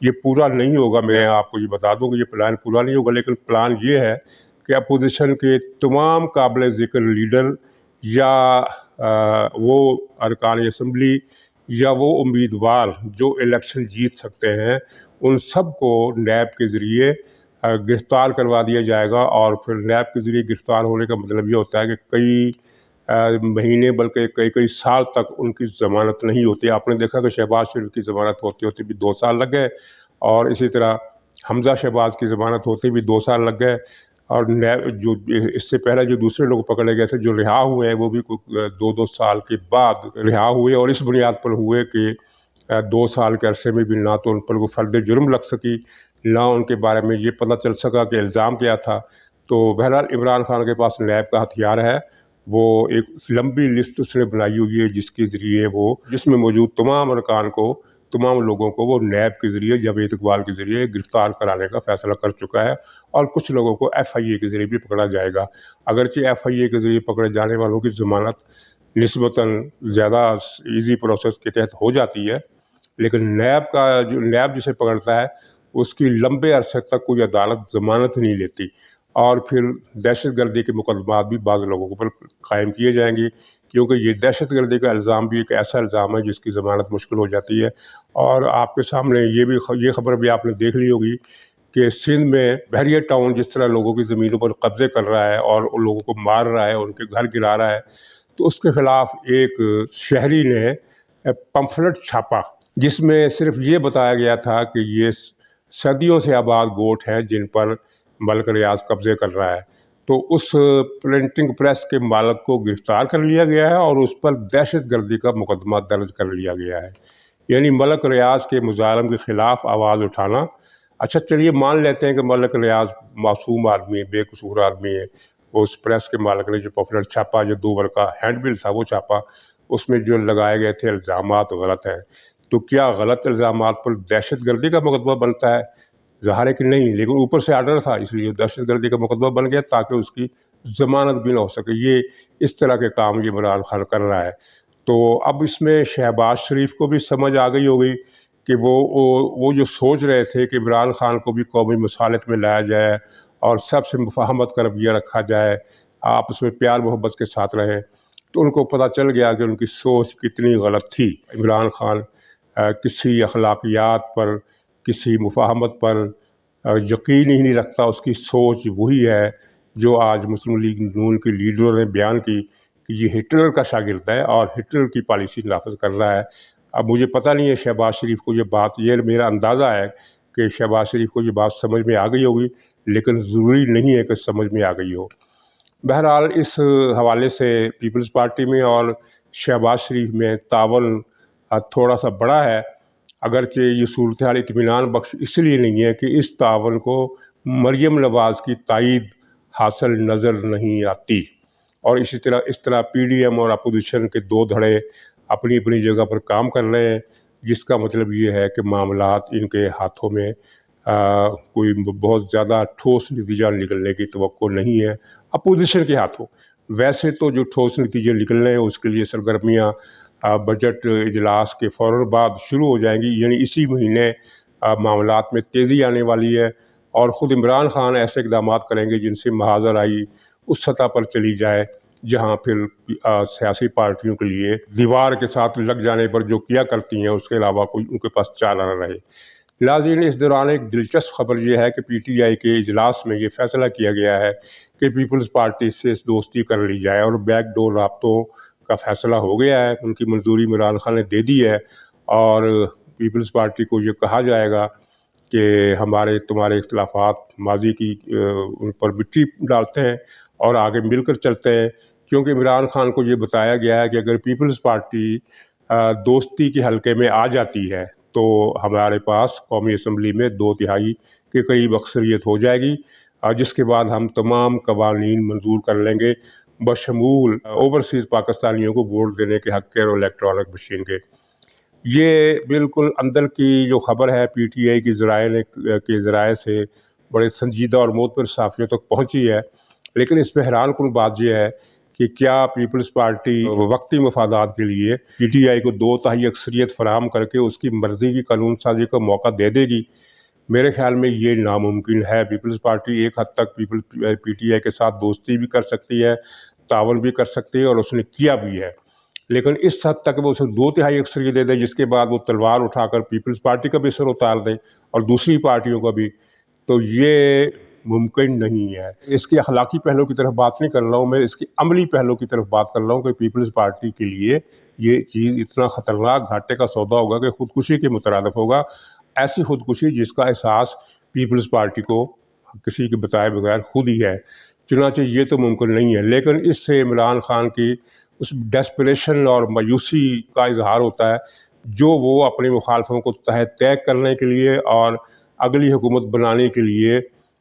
یہ پورا نہیں ہوگا، میں آپ کو یہ بتا دوں کہ یہ پلان پورا نہیں ہوگا، لیکن پلان یہ ہے کہ اپوزیشن کے تمام قابل ذکر لیڈر یا وہ ارکان اسمبلی یا وہ امیدوار جو الیکشن جیت سکتے ہیں ان سب کو نیب کے ذریعے گرفتار کروا دیا جائے گا. اور پھر نیب کے ذریعے گرفتار ہونے کا مطلب یہ ہوتا ہے کہ کئی مہینے بلکہ کئی سال تک ان کی ضمانت نہیں ہوتی. آپ نے دیکھا کہ شہباز شریف کی ضمانت ہوتے ہوتے بھی 2 سال لگ گئے، اور اسی طرح حمزہ شہباز کی ضمانت ہوتے بھی 2 سال لگ گئے، اور جو اس سے پہلے جو دوسرے لوگ پکڑے گئے تھے جو رہا ہوئے ہیں وہ بھی 2 سال کے بعد رہا ہوئے، اور اس بنیاد پر ہوئے کہ 2 سال کے عرصے میں بھی نہ تو ان پر وہ فرد جرم لگ سکی، نہ ان کے بارے میں یہ پتہ چل سکا کہ الزام کیا تھا. تو بہرحال عمران خان کے پاس نیب کا ہتھیار ہے، وہ ایک لمبی لسٹ اس نے بنائی ہوئی ہے جس کے ذریعے وہ جس میں موجود تمام ارکان کو، تمام لوگوں کو وہ نیب کے ذریعے جاوید اقبال کے ذریعے گرفتار کرانے کا فیصلہ کر چکا ہے، اور کچھ لوگوں کو ایف آئی اے کے ذریعے بھی پکڑا جائے گا. اگرچہ ایف آئی اے کے ذریعے پکڑے جانے والوں کی ضمانت نسبتاً زیادہ ایزی پروسیس کے تحت ہو جاتی ہے، لیکن نیب جسے پکڑتا ہے اس کی لمبے عرصے تک کوئی عدالت ضمانت نہیں لیتی، اور پھر دہشت گردی کے مقدمات بھی بعض لوگوں پر قائم کیے جائیں گے، کیونکہ یہ دہشت گردی کا الزام بھی ایک ایسا الزام ہے جس کی ضمانت مشکل ہو جاتی ہے. اور آپ کے سامنے یہ خبر بھی آپ نے دیکھ لی ہوگی کہ سندھ میں بحریہ ٹاؤن جس طرح لوگوں کی زمینوں پر قبضے کر رہا ہے اور ان لوگوں کو مار رہا ہے، ان کے گھر گرا رہا ہے، تو اس کے خلاف ایک شہری نے پمفلٹ چھاپا جس میں صرف یہ بتایا گیا تھا کہ یہ صدیوں سے آباد گوٹ ہیں جن پر ملک ریاض قبضے کر رہا ہے. تو اس پرنٹنگ پریس کے مالک کو گرفتار کر لیا گیا ہے اور اس پر دہشت گردی کا مقدمہ درج کر لیا گیا ہے. یعنی ملک ریاض کے مظالم کے خلاف آواز اٹھانا. اچھا چلیے مان لیتے ہیں کہ ملک ریاض معصوم آدمی ہے، بے قصور آدمی ہے، وہ اس پریس کے مالک نے جو پمفلٹ چھاپا، جو 2 ورقہ ہینڈ بل تھا وہ چھاپا، اس میں جو لگائے گئے تھے الزامات غلط ہیں. تو کیا غلط الزامات پر دہشت گردی کا مقدمہ بنتا ہے؟ ظاہر ہے کہ نہیں، لیکن اوپر سے آرڈر تھا اس لیے دہشت گردی کا مقدمہ بن گیا تاکہ اس کی ضمانت بھی نہ ہو سکے. یہ اس طرح کے کام یہ عمران خان کر رہا ہے. تو اب اس میں شہباز شریف کو بھی سمجھ آ گئی ہوگی کہ وہ جو سوچ رہے تھے کہ عمران خان کو بھی قومی مصالحت میں لایا جائے اور سب سے مفاہمت کا رویہ رکھا جائے، آپس میں پیار محبت کے ساتھ رہیں، تو ان کو پتہ چل گیا کہ ان کی سوچ کتنی غلط تھی. عمران خان کسی اخلاقیات پر، کسی مفاہمت پر یقین ہی نہیں رکھتا. اس کی سوچ وہی ہے جو آج مسلم لیگ نون کے لیڈروں نے بیان کی کہ یہ ہٹلر کا شاگرد ہے اور ہٹلر کی پالیسی نافذ کر رہا ہے. اب مجھے پتہ نہیں ہے شہباز شریف کو یہ میرا اندازہ ہے کہ شہباز شریف کو یہ بات سمجھ میں آ گئی ہوگی، لیکن ضروری نہیں ہے کہ سمجھ میں آ گئی ہو. بہرحال اس حوالے سے پیپلز پارٹی میں اور شہباز شریف میں تعاون تھوڑا سا بڑا ہے، اگرچہ یہ صورتحال اطمینان بخش اس لیے نہیں ہے کہ اس تعاون کو مریم نواز کی تائید حاصل نظر نہیں آتی. اور اس طرح پی ڈی ایم اور اپوزیشن کے 2 دھڑے اپنی اپنی جگہ پر کام کر رہے ہیں، جس کا مطلب یہ ہے کہ معاملات ان کے ہاتھوں میں کوئی بہت زیادہ ٹھوس نتیجہ نکلنے کی توقع نہیں ہے اپوزیشن کے ہاتھوں. ویسے تو جو ٹھوس نتیجے نکلنے ہیں اس کے لیے سرگرمیاں بجٹ اجلاس کے فوراً بعد شروع ہو جائیں گی. یعنی اسی مہینے معاملات میں تیزی آنے والی ہے، اور خود عمران خان ایسے اقدامات کریں گے جن سے محاذ رائی اس سطح پر چلی جائے جہاں پھر سیاسی پارٹیوں کے لیے دیوار کے ساتھ لگ جانے پر جو کیا کرتی ہیں اس کے علاوہ کوئی ان کے پاس چارہ نہ رہے. ناظرین، اس دوران ایک دلچسپ خبر یہ ہے کہ پی ٹی آئی کے اجلاس میں یہ فیصلہ کیا گیا ہے کہ پیپلز پارٹی سے دوستی کر لی جائے، اور بیک ڈور رابطوں کا فیصلہ ہو گیا ہے. ان کی منظوری عمران خان نے دے دی ہے، اور پیپلز پارٹی کو یہ کہا جائے گا کہ تمہارے اختلافات ماضی کی ان پر مٹی ڈالتے ہیں اور آگے مل کر چلتے ہیں. کیونکہ عمران خان کو یہ بتایا گیا ہے کہ اگر پیپلز پارٹی دوستی کے حلقے میں آ جاتی ہے تو ہمارے پاس قومی اسمبلی میں 2/3 کے قریب اکثریت ہو جائے گی، جس کے بعد ہم تمام قوانین منظور کر لیں گے بشمول اوورسیز پاکستانیوں کو ووٹ دینے کے حق کے اور الیکٹرانک مشین کے. یہ بالکل اندر کی جو خبر ہے پی ٹی آئی کے ذرائع سے بڑے سنجیدہ اور معتبر صحافیوں تک پہنچی ہے، لیکن اس پہ حیران کن بات یہ ہے کہ کیا پیپلز پارٹی وقتی مفادات کے لیے پی ٹی آئی کو 2/3 اکثریت فراہم کر کے اس کی مرضی کی قانون سازی کا موقع دے دے گی؟ میرے خیال میں یہ ناممکن ہے۔ پیپلز پارٹی ایک حد تک پی ٹی آئی کے ساتھ دوستی بھی کر سکتی ہے، تعاون بھی کر سکتی ہے، اور اس نے کیا بھی ہے، لیکن اس حد تک وہ اسے 2/3 اکثریت دے دے جس کے بعد وہ تلوار اٹھا کر پیپلز پارٹی کا بھی سر اتار دے اور دوسری پارٹیوں کا بھی، تو یہ ممکن نہیں ہے۔ اس کے اخلاقی پہلو کی طرف بات نہیں کر رہا ہوں میں، اس کے عملی پہلو کی طرف بات کر رہا ہوں کہ پیپلز پارٹی کے لیے یہ چیز اتنا خطرناک گھاٹے کا سودا ہوگا کہ خودکشی کے مترادف ہوگا، ایسی خودکشی جس کا احساس پیپلز پارٹی کو کسی کے بتائے بغیر خود ہی ہے۔ چنانچہ یہ تو ممکن نہیں ہے، لیکن اس سے عمران خان کی اس ڈیسپریشن اور مایوسی کا اظہار ہوتا ہے جو وہ اپنے مخالفوں کو طے کرنے کے لیے اور اگلی حکومت بنانے کے لیے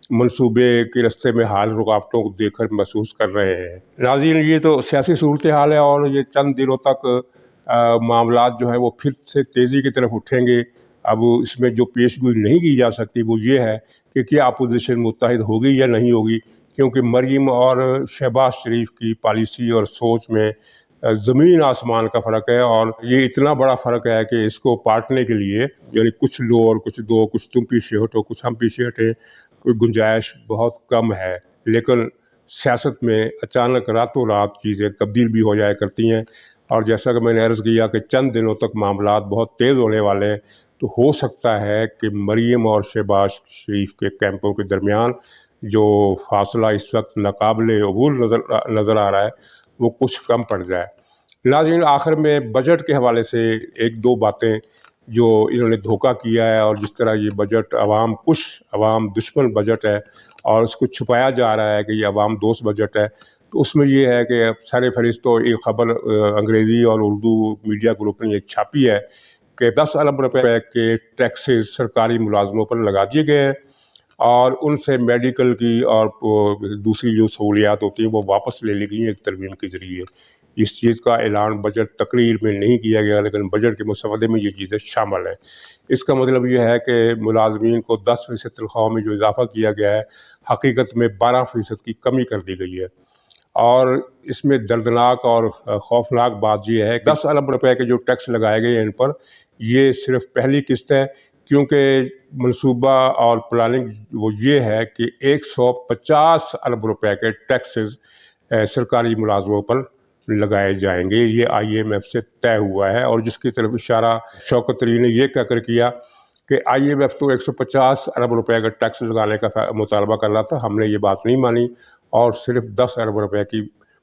منصوبے کے راستے میں حال رکاوٹوں کو دیکھ کر محسوس کر رہے ہیں۔ ناظرین، یہ تو سیاسی صورتحال ہے اور یہ چند دنوں تک معاملات جو ہے وہ پھر سے تیزی کی طرف اٹھیں گے۔ اب اس میں جو پیش گوئی نہیں کی جا سکتی وہ یہ ہے کہ کیا اپوزیشن متحد ہوگی یا نہیں ہوگی، کیونکہ مریم اور شہباز شریف کی پالیسی اور سوچ میں زمین آسمان کا فرق ہے، اور یہ اتنا بڑا فرق ہے کہ اس کو پاٹنے کے لیے یعنی کچھ لو اور کچھ دو، کچھ تم پیچھے ہٹو کچھ ہم پیچھے ہٹیں، کوئی گنجائش بہت کم ہے۔ لیکن سیاست میں اچانک راتوں رات چیزیں تبدیل بھی ہو جایا کرتی ہیں، اور جیسا کہ میں نے عرض کیا کہ چند دنوں تک معاملات بہت تیز ہونے والے ہیں، تو ہو سکتا ہے کہ مریم اور شہباز شریف کے کیمپوں کے درمیان جو فاصلہ اس وقت ناقابل عبور نظر آ رہا ہے وہ کچھ کم پڑ جائے۔ ناظرین، آخر میں بجٹ کے حوالے سے ایک دو باتیں جو انہوں نے دھوکہ کیا ہے، اور جس طرح یہ بجٹ عوام دشمن بجٹ ہے اور اس کو چھپایا جا رہا ہے کہ یہ عوام دوست بجٹ ہے، تو اس میں یہ ہے کہ سر فہرست تو ایک خبر انگریزی اور اردو میڈیا گروپ نے یہ چھاپی ہے کہ 10 ارب روپے کے ٹیکسز سرکاری ملازموں پر لگا دیے گئے ہیں، اور ان سے میڈیکل کی اور دوسری جو سہولیات ہوتی ہیں وہ واپس لے لی گئی ہیں ایک ترمیم کے ذریعے۔ اس چیز کا اعلان بجٹ تقریر میں نہیں کیا گیا، لیکن بجٹ کے مسودے میں یہ چیزیں شامل ہیں۔ اس کا مطلب یہ ہے کہ ملازمین کو 10% تنخواہوں میں جو اضافہ کیا گیا ہے حقیقت میں 12% کی کمی کر دی گئی ہے، اور اس میں دردناک اور خوفناک بات یہ ہے کہ 10 ارب روپے کے جو ٹیکس لگائے گئے ہیں ان پر، یہ صرف پہلی قسط ہے، کیونکہ منصوبہ اور پلاننگ وہ یہ ہے کہ 150 ارب روپے کے ٹیکسز سرکاری ملازموں پر لگائے جائیں گے۔ یہ IMF سے طے ہوا ہے، اور جس کی طرف اشارہ شوکت طری نے یہ کہہ کر کیا کہ IMF تو 150 ارب روپے کا ٹیکس لگانے کا مطالبہ کر رہا تھا، ہم نے یہ بات نہیں مانی اور صرف 10 ارب روپے کی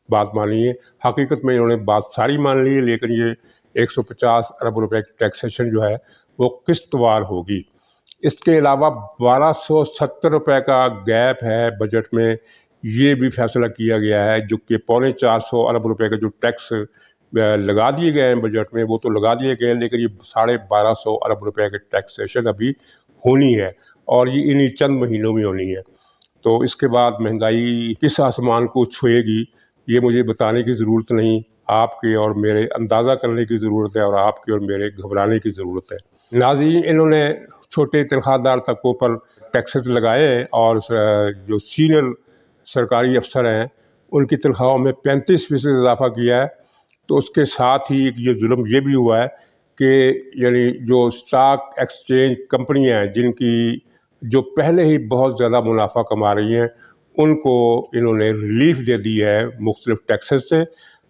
بات مانی ہے۔ حقیقت میں انہوں نے بات ساری مان لی ہے، لیکن یہ 150 ارب روپے کی ٹیکسیشن جو ہے وہ قسط وار ہوگی۔ اس کے علاوہ 1270 روپے کا گیپ ہے بجٹ میں، یہ بھی فیصلہ کیا گیا ہے، جو کہ 450 ارب روپے کا جو ٹیکس لگا دیے گئے ہیں بجٹ میں وہ تو لگا دیے گئے ہیں، لیکن یہ 1250 ارب روپے کے ٹیکسیشن ابھی ہونی ہے، اور یہ انہی چند مہینوں میں ہونی ہے۔ تو اس کے بعد مہنگائی کس آسمان کو چھوئے گی یہ مجھے بتانے کی ضرورت نہیں، آپ کے اور میرے اندازہ کرنے کی ضرورت ہے، اور آپ کے اور میرے گھبرانے کی ضرورت ہے۔ ناظرین، انہوں نے چھوٹے تنخواہ دار طبقوں پر ٹیکسز لگائے، اور جو سینئر سرکاری افسر ہیں ان کی تنخواہوں میں 35% اضافہ کیا ہے۔ تو اس کے ساتھ ہی یہ ظلم یہ بھی ہوا ہے کہ یعنی جو اسٹاک ایکسچینج کمپنیاں ہیں جن کی جو پہلے ہی بہت زیادہ منافع کما رہی ہیں ان کو انہوں نے ریلیف دے دی ہے مختلف ٹیکسز سے،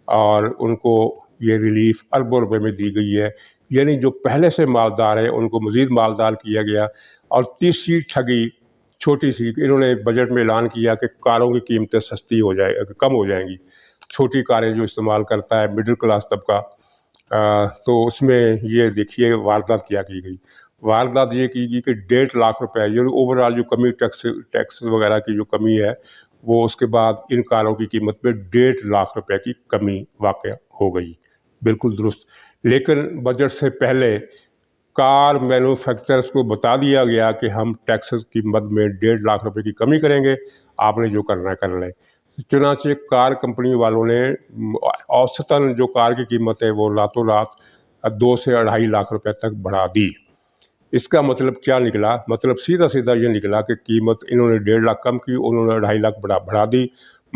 اور ان کو یہ ریلیف اربوں روپے میں دی گئی ہے، یعنی جو پہلے سے مالدار ہیں ان کو مزید مالدار کیا گیا۔ اور تیسری ٹھگی چھوٹی سی، انہوں نے بجٹ میں اعلان کیا کہ کاروں کی قیمتیں کم ہو جائیں گی، چھوٹی کاریں جو استعمال کرتا ہے مڈل کلاس طبقہ، تو اس میں یہ دیکھیے واردات کیا کی گئی۔ واردات یہ کی گئی کہ 1.5 لاکھ روپے، یعنی اوور آل جو کمی ٹیکس وغیرہ کی جو کمی ہے وہ اس کے بعد ان کاروں کی قیمت میں 1.5 لاکھ روپے کی کمی واقع ہو گئی۔ بالکل درست، لیکن بجٹ سے پہلے کار مینوفیکچررز کو بتا دیا گیا کہ ہم ٹیکسز کی مد میں 1.5 لاکھ روپے کی کمی کریں گے، آپ نے جو کرنا ہے کر لیں۔ چنانچہ کار کمپنی والوں نے اوسطاً جو کار کی قیمت ہے وہ راتوں رات 2 سے 2.5 لاکھ روپے تک بڑھا دی۔ اس کا مطلب کیا نکلا؟ مطلب سیدھا یہ نکلا کہ قیمت انہوں نے 1.5 لاکھ کم کی، انہوں نے 2.5 لاکھ بڑھا دی،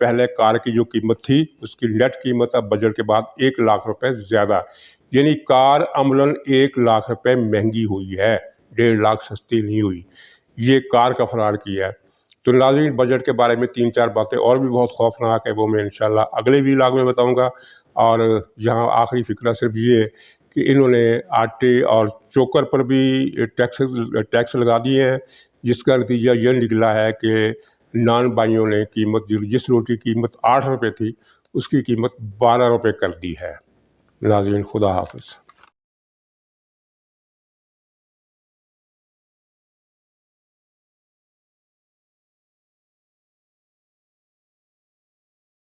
پہلے کار کی جو قیمت تھی اس کی نیٹ قیمت اب بجٹ کے بعد 1 لاکھ روپے زیادہ، یعنی کار عملاً 1 لاکھ روپے مہنگی ہوئی ہے، 1.5 لاکھ سستی نہیں ہوئی۔ یہ کار کا فرار کیا ہے۔ تو ناظرین، بجٹ کے بارے میں 3-4 باتیں اور بھی بہت خوفناک ہے، وہ میں انشاءاللہ اگلے ویلاگ میں بتاؤں گا۔ اور جہاں آخری فکرہ صرف یہ ہے کہ انہوں نے آٹے اور چوکر پر بھی ٹیکس لگا دیے ہیں، جس کا نتیجہ یہ نکلا ہے کہ نان بھائیوں نے قیمت جس روٹی کی قیمت 8 روپے تھی اس کی قیمت 12 روپے کر دی ہے۔ ناظرین، خدا حافظ۔